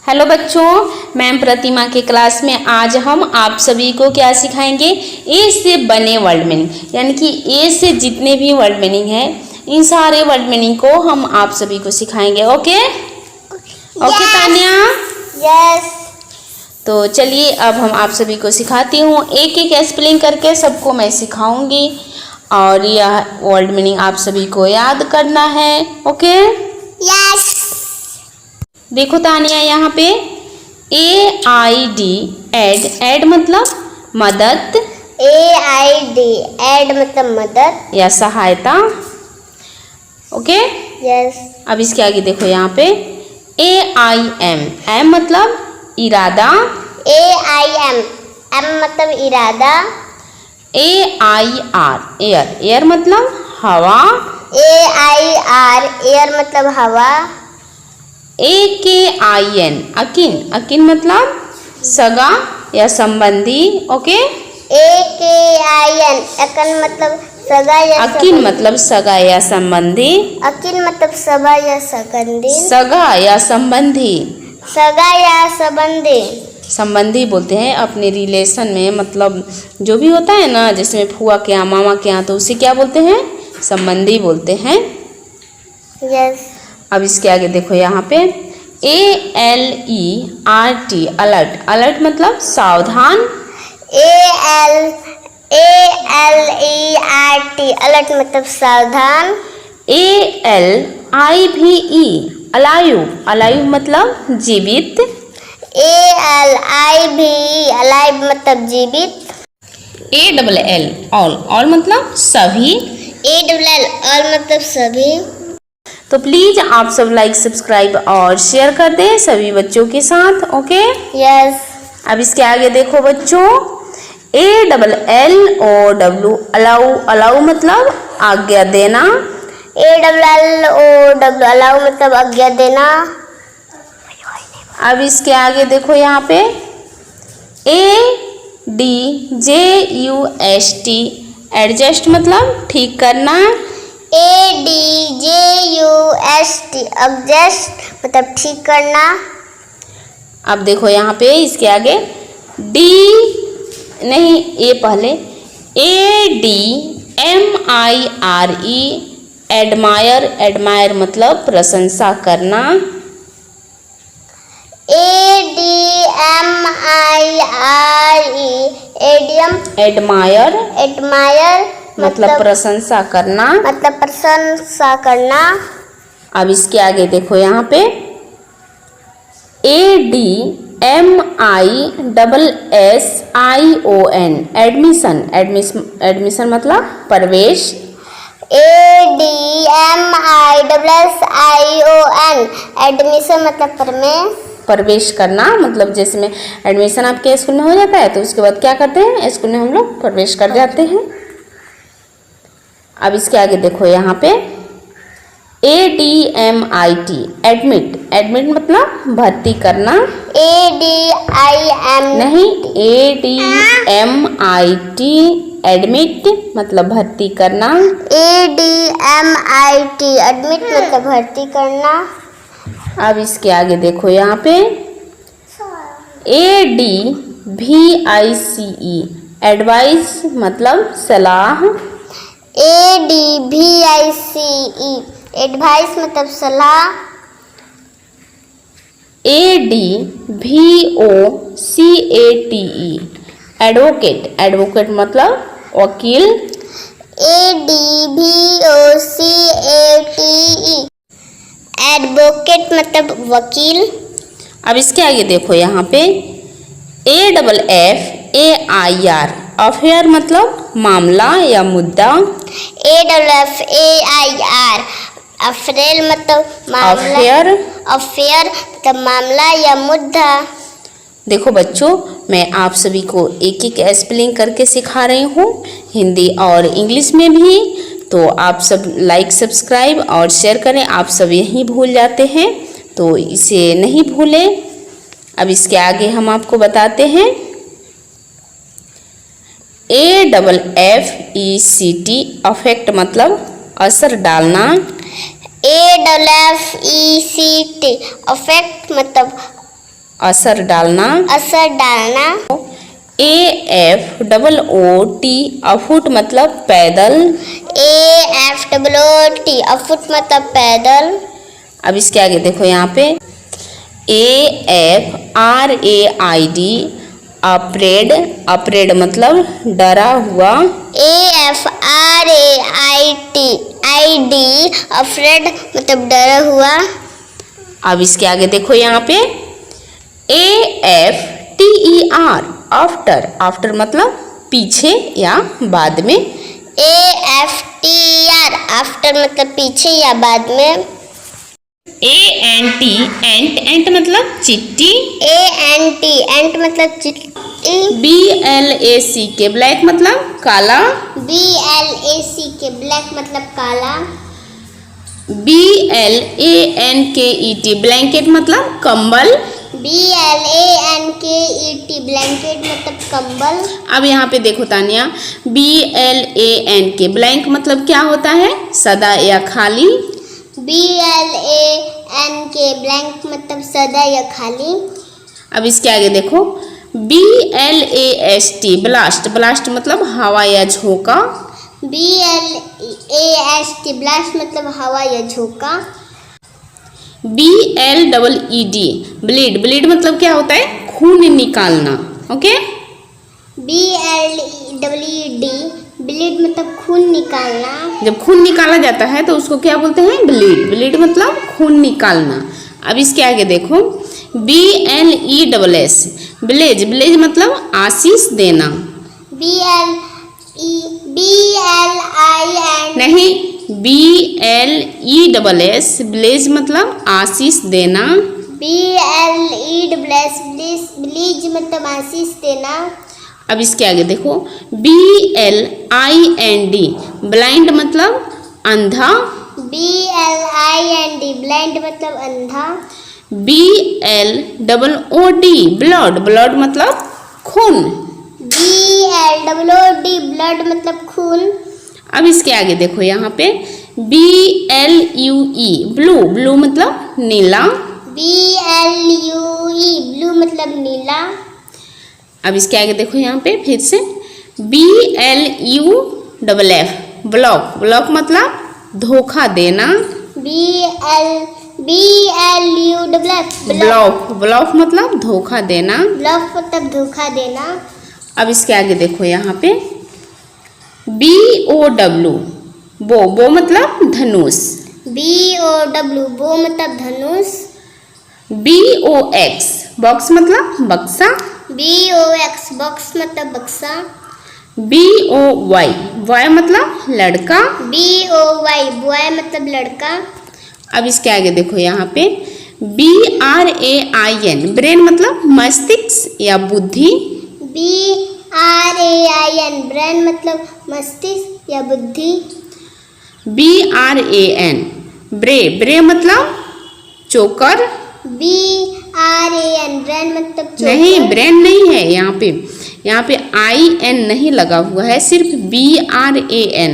Hello बच्चों, ma'am प्रतिमा के class में आज हम आप सभी को क्या सिखाएंगे। ए से बने वर्ड मीनिंग, यानी कि ए से जितने भी वर्ड मीनिंग है इन सारे वर्ड मीनिंग को हम आप सभी को सिखाएंगे। Okay okay Tanya? यस। तो चलिए अब हम आप सभी को सिखाती हूँ, एक एक स्पेलिंग करके सबको मैं सिखाऊंगी और यह वर्ड मीनिंग आप सभी को याद करना है। Okay yes. देखो तानिया, यहाँ पे AID एड मतलब मदद, AID एड मतलब मदद या सहायता। Okay, yes. अब इसके आगे देखो यहाँ पे AIM एम मतलब इरादा, AIM एम मतलब इरादा, AIR एयर मतलब हवा, AIR एयर मतलब हवा, AKIN अकिन मतलब सगा या संबंधी। ओके, AKIN अकन मतलब सगा या अकिन मतलब सगा या संबंधी, अकिन मतलब सगा या संबंधी, सगा या संबंधी। सगा या संबंधी। संबंधी बोलते हैं अपने रिलेशन में, मतलब जो भी होता है ना, जैसे फुआ के यहाँ मामा के यहाँ, तो उसे क्या बोलते हैं? संबंधी बोलते हैं। यस। अब इसके आगे देखो यहाँ पे ALERT अलर्ट मतलब सावधान, ALERT अलर्ट मतलब सावधान, अलाइव मतलब जीवित, ALIV मतलब जीवित, ऑल मतलब सभी, ALL मतलब सभी। तो प्लीज आप सब लाइक सब्सक्राइब और शेयर कर दें सभी बच्चों के साथ। Okay yes. अब इसके आगे देखो बच्चों, ALLOW अलाउ मतलब आज्ञा देना, ALLOW अलाउ मतलब आज्ञा देना। अब इसके आगे देखो यहाँ पे ADJUST एडजस्ट मतलब ठीक करना, ADJUST एडजस्ट मतलब ठीक करना। अब देखो यहाँ पे इसके आगे ए पहले ADMIRE एडमायर मतलब प्रशंसा करना, ADMIRE एडमायर मतलब प्रशंसा करना। अब इसके आगे देखो यहाँ पे ADMISSION एडमिशन मतलब प्रवेश, ADMISSION एडमिशन मतलब प्रवेश करना। मतलब जैसे में एडमिशन आपके स्कूल में हो जाता है तो उसके बाद क्या करते हैं, स्कूल में हम लोग प्रवेश कर जाते हैं। अब इसके आगे देखो यहाँ पे ADMIT एडमिट मतलब भर्ती करना, ADMIT एडमिट मतलब भर्ती करना, ADMIT एडमिट मतलब भर्ती करना। अब इसके आगे देखो यहाँ पे ADVICE एडवाइस मतलब सलाह, ADVICE एडवाइस मतलब सलाह, ADVOCATE एडवोकेट मतलब वकील, ADVOCATE एडवोकेट मतलब वकील। अब इसके आगे देखो यहाँ पे AFFAIR अफेयर मतलब मामला या मुद्दा, AFFAIR अफेयर मतलब मामला या मुद्दा। देखो बच्चों, मैं आप सभी को एक एक स्पेलिंग करके सिखा रही हूँ, हिंदी और इंग्लिश में भी। तो आप सब लाइक सब्सक्राइब और शेयर करें। आप सब यही भूल जाते हैं तो इसे नहीं भूलें। अब इसके आगे हम आपको बताते हैं AFFECT अफेक्ट मतलब असर डालना, AFFECT अफेक्ट मतलब असर डालना। असर डालना। AFOOT अफुट मतलब पैदल। AFOOT अफुट मतलब पैदल। अब इसके आगे देखो यहाँ पे AFRAID अप्रेड। अप्रेड मतलब डरा हुआ। AFRAID अफ्रेड मतलब डरा हुआ। अब इसके आगे देखो यहाँ पे AFTER आफ्टर। आफ्टर मतलब पीछे या बाद में। AFTR आफ्टर मतलब पीछे या बाद में। ANT एंट मतलब चिट्ठी। एंट मतलब चिट्ठी। BLACK ब्लैक मतलब काला। BLACK ब्लैक मतलब काला। BLANKET ब्लैंकेट मतलब कंबल। BLANKET ब्लैंकेट मतलब कंबल। अब यहाँ पे देखो तानिया BLANK ब्लैंक मतलब क्या होता है? सदा या खाली। BLANK ब्लैंक मतलब सदा या खाली। अब इसके आगे देखो BLAST ब्लास्ट। ब्लास्ट मतलब हवा या झोंका। BLAST ब्लास्ट मतलब हवा या झोंका। BLEED bleed. ब्लीड मतलब क्या होता है? खून निकालना। ओके। BLEED ब्लीड मतलब खून निकालना। जब खून निकाला जाता है तो उसको क्या बोलते हैं? ब्लीड। ब्लीड मतलब खून निकालना। अब इसके आगे देखो BLESS ब्लेज। ब्लेज मतलब आशीष देना। नहीं, BLESS ब्लेज मतलब आशीष देना। ब्लीज मतलब आशीष देना। अब इसके आगे देखो BLIND ब्लाइंड मतलब अंधा। BLIND ब्लाइंड मतलब अंधा। BLOOD blood. ब्लड मतलब खून। BLOOD ब्लड मतलब खून। अब इसके आगे देखो यहाँ पे BLUE ब्लू। ब्लू मतलब नीला। BLUE ब्लू मतलब नीला। अब इसके आगे देखो यहाँ पे फिर से BLUFF ब्लॉक। ब्लॉक मतलब धोखा देना। BLUFF block. ब्लॉक मतलब धोखा देना। ब्लॉक मतलब धोखा देना। अब इसके आगे देखो यहाँ पे BOW बो मतलब धनुष। BOW बो मतलब धनुष। BOX बॉक्स मतलब बक्सा। BOX बॉक्स मतलब बक्सा। BOY बॉय मतलब लड़का। BOY बॉय मतलब लड़का। अब इसके आगे देखो यहाँ पे BRAIN ब्रेन मतलब मस्तिष्क या बुद्धि। BRAIN ब्रेन मतलब मस्तिष्क या बुद्धि। BRAN ब्रे। ब्रे मतलब चोकर। BRAN ब्रेन मतलब चोकर। नहीं, ब्रेन नहीं है यहाँ पे IN नहीं लगा हुआ है, सिर्फ BRAN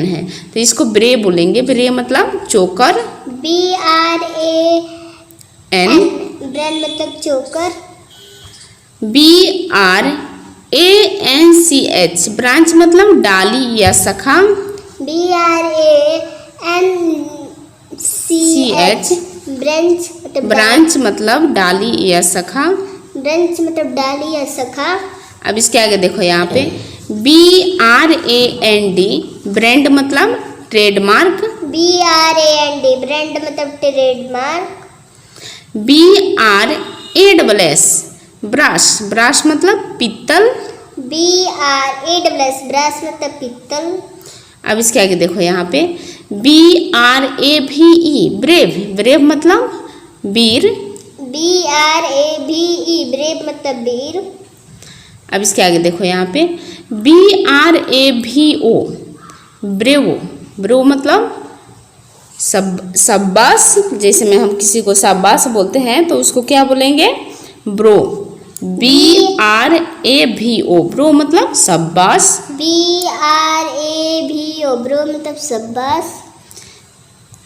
है तो इसको ब्रे बोलेंगे। ब्रे मतलब चोकर। BRAN ब्रेन मतलब चोकर। BRANCH ब्रांच मतलब डाली या शाखा। BRANCH ब्रांच मतलब डाली या शाखा। ब्रांच मतलब डाली या शाखा। अब इसके आगे देखो यहाँ पे BRAND ब्रांड मतलब ट्रेडमार्क। BRAND ब्रांड मतलब ट्रेडमार्क। BRASS ब्राश। ब्राश मतलब पीतल। BRASS ब्राश मतलब पीतल। अब इसके आगे देखो यहाँ पे BRAVE ब्रेव। ब्रेव मतलब वीर। BRAVE ब्रेव मतलब वीर। अब इसके आगे देखो यहाँ पे BRAVO ब्रेवो। ब्रो मतलब शाबाश। जैसे में हम किसी को शाबाश बोलते हैं तो उसको क्या बोलेंगे? ब्रो। BRAVO ब्रो मतलब शाबाश। BRAVO ब्रो मतलब शाबाश।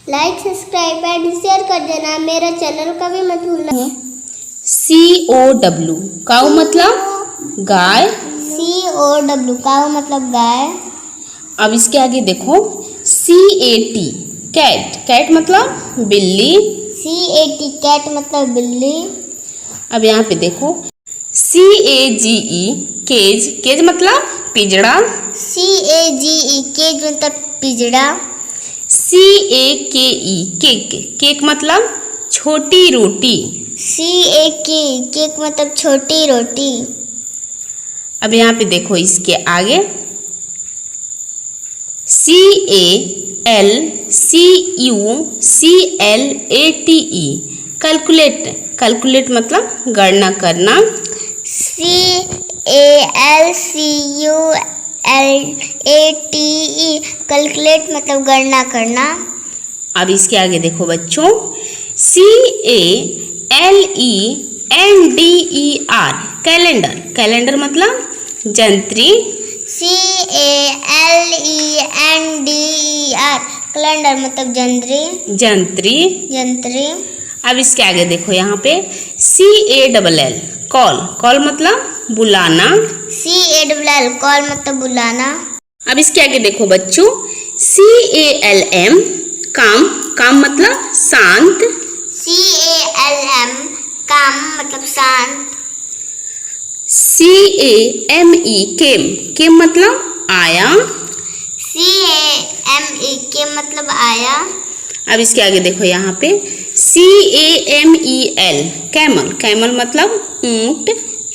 लाइक सब्सक्राइब एंड शेयर कर देना। मेरा चैनल का भी मत भूलना। COW काऊ मतलब गाय। COW काऊ मतलब गाय। अब इसके आगे देखो CAT कैट, कैट मतलब बिल्ली। CAT कैट मतलब बिल्ली। अब यहाँ पे देखो CAGE केज, केज मतलब पिजड़ा। CAGE केज मतलब पिजड़ा। CAKE केक, केक मतलब छोटी रोटी। CAK केक मतलब छोटी रोटी। अब यहाँ पे देखो इसके आगे CALCUCLATE कैलकुलेट, कैलकुलेट मतलब गणना करना। CALCULATE कैलकुलेट मतलब गणना करना। अब इसके आगे देखो बच्चों CALENDER कैलेंडर, कैलेंडर मतलब जंत्री। CALENDER कैलेंडर मतलब जंत्री, जंत्री। जंत्री। अब इसके आगे देखो यहाँ पे CALL कॉल, कॉल मतलब बुलाना। CALL कॉल मतलब बुलाना। अब इसके आगे देखो बच्चों CALM काम, काम मतलब शांत। CALM काम मतलब शांत। CAME केम, केम मतलब आया। CAME केम मतलब आया। अब इसके आगे देखो यहाँ पे CAMEL कैमल, कैमल मतलब ऊंट।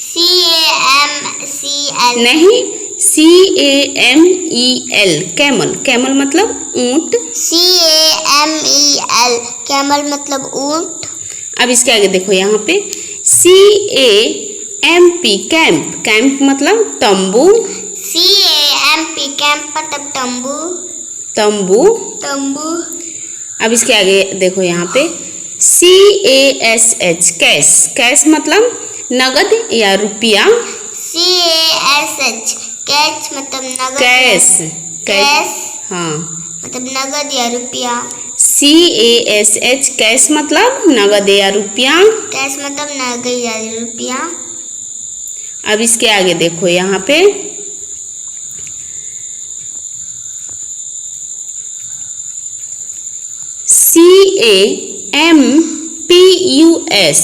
CAMCL नहीं, CAMEL कैमल, कैमल मतलब ऊंट। CAMEL कैमल मतलब ऊंट। अब इसके आगे देखो यहाँ पे CAMP कैंप, कैंप मतलब तंबू। CAMP कैंप मतलब तंबू, तंबू। तंबू। अब इसके आगे देखो यहाँ पे CASH कैश, कैश मतलब नगद या रुपया। CASH कैश मतलब नगद। कैश, कैश हाँ मतलब नगद या रुपया। CASH कैश मतलब नगद या रुपया। कैश मतलब नगद या रुपया। अब इसके आगे देखो यहाँ पे CAMPUS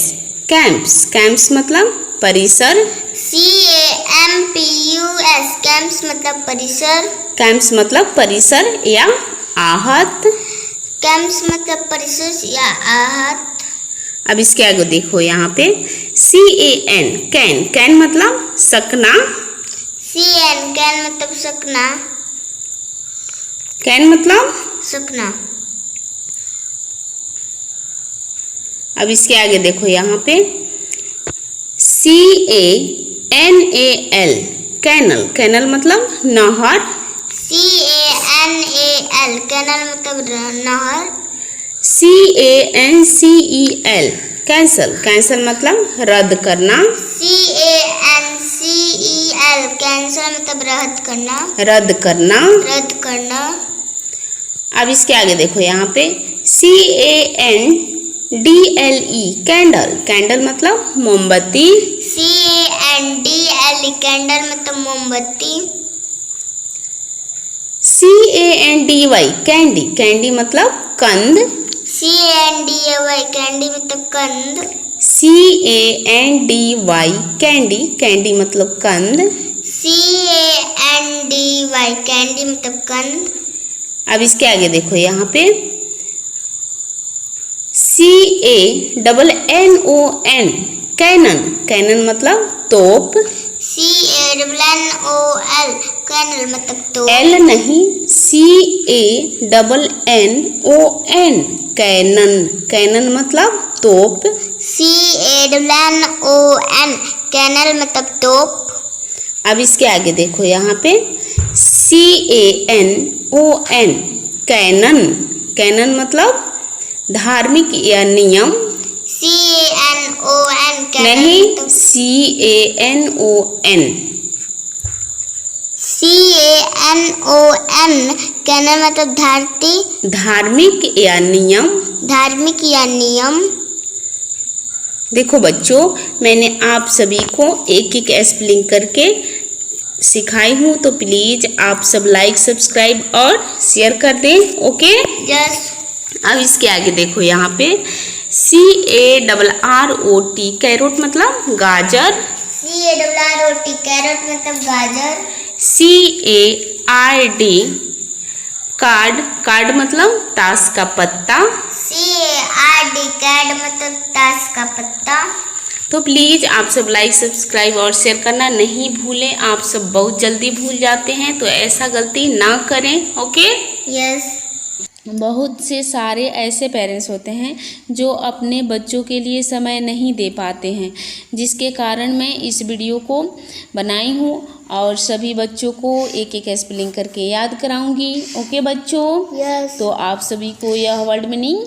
कैंप्स, कैंप्स मतलब परिसर। CAMPUS कैंप्स मतलब परिसर। कैंप्स मतलब परिसर या आहत। कैंप्स मतलब परिसर या आहत। अब इसके आगे देखो यहाँ पे CAN कैन, कैन मतलब सकना। CAN कैन मतलब सकना, कैन मतलब सकना। अब इसके आगे देखो यहाँ पे CANAL कैनल, कैनल मतलब नहर। CANAL कैनल मतलब नहर। CANCEL कैंसल, कैंसल मतलब रद्द करना। CANCEL कैंसल मतलब रद्द करना, रद्द करना। रद्द करना। अब इसके आगे देखो यहाँ पे CANDLE कैंडल, कैंडल मतलब मोमबत्ती। CANDLE कैंडल मतलब मोमबत्ती। CANDY कैंडी, कैंडी मतलब कंद। CANDY कैंडी मतलब कंद। CANDY कैंडी, कैंडी मतलब कंद। CANDY कैंडी मतलब कंद। अब इसके आगे देखो यहाँ पे CANNON कैनन, कैनन मतलब तोप। CANNON कैनल मतलब तोप। L नहीं, CANNON कैनन, कैनन मतलब तोप। CANNON कैनल मतलब तोप। अब इसके आगे देखो यहाँ पे CANON कैनन, कैनन मतलब धार्मिक या नियम। CANON कैनल नहीं, मतलब CANON कैनल मतलब धार्मिक या नियम। धार्मिक या नियम। देखो बच्चों, मैंने आप सभी को एक एक स्पेलिंग करके सिखाई हूँ, तो प्लीज़ आप सब लाइक सब्सक्राइब और शेयर कर दें। Okay, yes. अब इसके आगे देखो यहाँ पे CARROT, कैरोट मतलब गाजर। CARROT, कैरट मतलब गाजर। CARD, कार्ड, कार्ड मतलब ताश का पत्ता। CARD, कैड मतलब ताश का पत्ता। तो प्लीज़ आप सब लाइक सब्सक्राइब और शेयर करना नहीं भूलें। आप सब बहुत जल्दी भूल जाते हैं, तो ऐसा गलती ना करें। Okay, yes. बहुत से सारे ऐसे पेरेंट्स होते हैं जो अपने बच्चों के लिए समय नहीं दे पाते हैं, जिसके कारण मैं इस वीडियो को बनाई हूँ और सभी बच्चों को एक एक स्पेलिंग करके याद कराऊंगी। ओके बच्चों, यस। तो आप सभी को यह वर्ड मीनिंग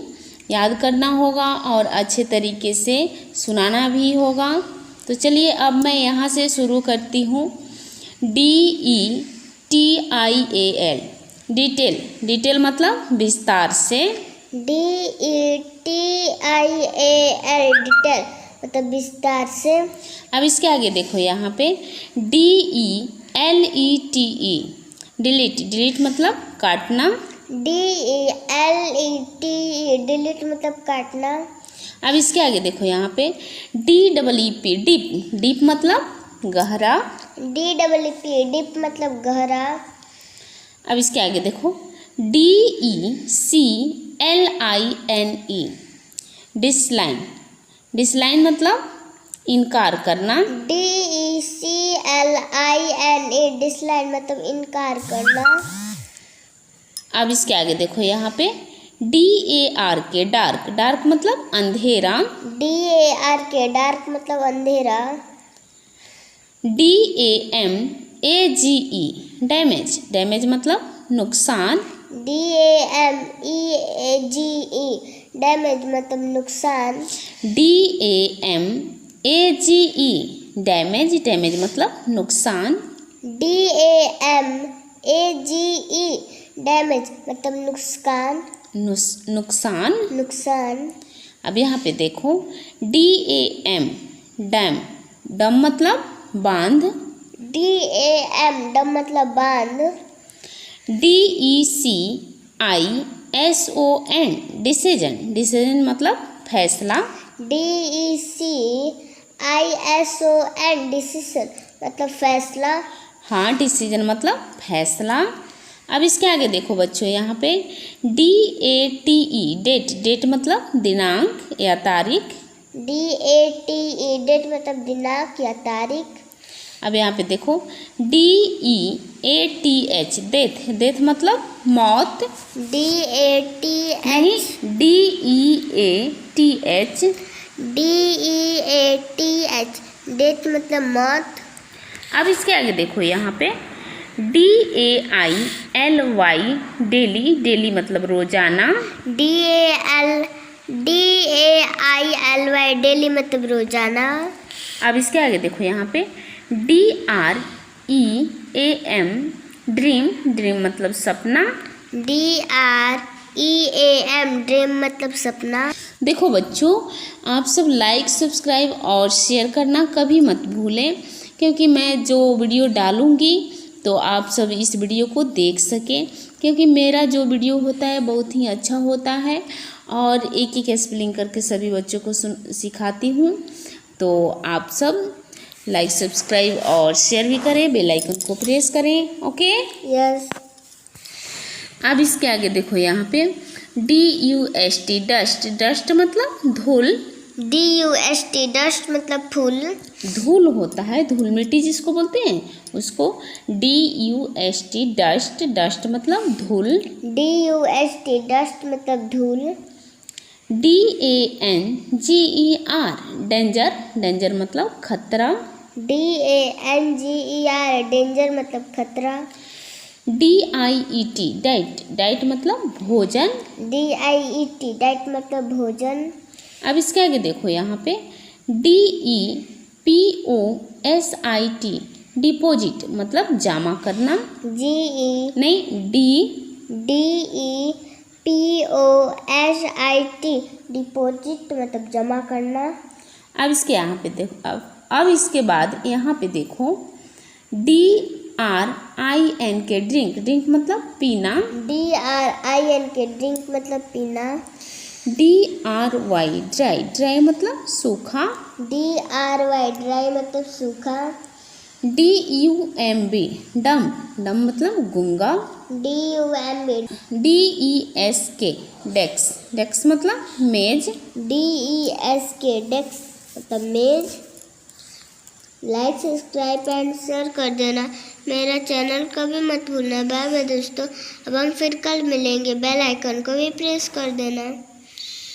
याद करना होगा और अच्छे तरीके से सुनाना भी होगा। तो चलिए अब मैं यहाँ से शुरू करती हूँ। DETIAL, detail. डिटेल मतलब विस्तार से। DETIAL, डिटेल मतलब विस्तार से। अब इसके आगे देखो यहाँ पे DELETE, डिलीट। डिलीट मतलब काटना। DELETE, डिलीट मतलब काटना। अब इसके आगे देखो यहाँ पे DEEP, डीप। डीप मतलब गहरा। DEEP, डीप मतलब गहरा। अब इसके आगे देखो DECLINE, डिसलाइन। डिसलाइन मतलब इनकार करना। DECLINE, डिसलाइन मतलब इनकार करना। अब इसके आगे देखो यहाँ पे DARK, डार्क। डार्क मतलब अंधेरा। DARK, डार्क मतलब अंधेरा। DAMAGE, damage. डैमेज मतलब नुकसान। DAMEAGE, डैमेज मतलब नुकसान। DAMAGE, damage. डैमेज मतलब नुकसान। DAMAGE, डैमेज मतलब नुकसान। नुकसान। नुकसान। अब यहाँ पे देखो DAM, डैम। डम मतलब बांध। DAM, डम मतलब बांध। DECISON, decision. डिसीजन मतलब फैसला। DECISON, डिसीजन मतलब फैसला। हाँ, डिसीजन मतलब फैसला। अब इसके आगे देखो बच्चों यहाँ पे DATE, डेट। डेट मतलब दिनांक या तारीख। DATE, डेट मतलब दिनांक या तारीख। अब यहाँ पे देखो DEATH, डेथ। डेथ मतलब मौत। DATH, नहीं, DEATH। DEATH, डेथ मतलब मौत। अब इसके आगे देखो यहाँ पे DAILY, डेली। डेली मतलब रोजाना। DAILY, डेली मतलब रोजाना। अब इसके आगे देखो यहाँ पे DREAM, ड्रीम। ड्रीम मतलब सपना। DREAM, ड्रीम मतलब सपना। देखो बच्चों, आप सब लाइक सब्सक्राइब और शेयर करना कभी मत भूलें, क्योंकि मैं जो वीडियो डालूँगी तो आप सब इस वीडियो को देख सकें, क्योंकि मेरा जो वीडियो होता है बहुत ही अच्छा होता है और एक एक स्पेलिंग करके सभी बच्चों को सिखाती हूँ। तो आप सब लाइक सब्सक्राइब और शेयर भी करें, बेल आइकन को प्रेस करें। Okay, yes. अब इसके आगे देखो यहाँ पे DUST, डस्ट। डस्ट मतलब धूल। DUST, डस्ट मतलब फूल। धूल होता है, धूल मिट्टी जिसको बोलते हैं उसको DUST, डस्ट। डस्ट मतलब धूल। DUST, डस्ट मतलब धूल। DANGER, danger. डेंजर मतलब खतरा। DANGER, डेंजर मतलब खतरा। DIET, diet. डाइट मतलब भोजन। DIET, डाइट मतलब भोजन। अब इसके आगे देखो यहाँ पे DEPOSIT, डिपॉजिट मतलब जमा करना। नहीं, DEPOSIT, डिपॉजिट मतलब जमा करना। अब इसके यहाँ पे देखो, अब इसके बाद यहाँ पे देखो DRIN के ड्रिंक, ड्रिंक मतलब पीना, DRIN के ड्रिंक मतलब पीना, DRY ड्राई, ड्राई मतलब सूखा, DRY ड्राई मतलब सूखा, DUMB डम, डम मतलब गूंगा, DUMB DESK डेस्क, डेस्क मतलब मेज, DESK डेस्क मतलब मेज। लाइक सब्सक्राइब एंड शेयर कर देना, मेरा चैनल कभी मत भूलना। बाय बाय दोस्तों, अब हम फिर कल मिलेंगे। बेल आइकन को भी प्रेस कर देना।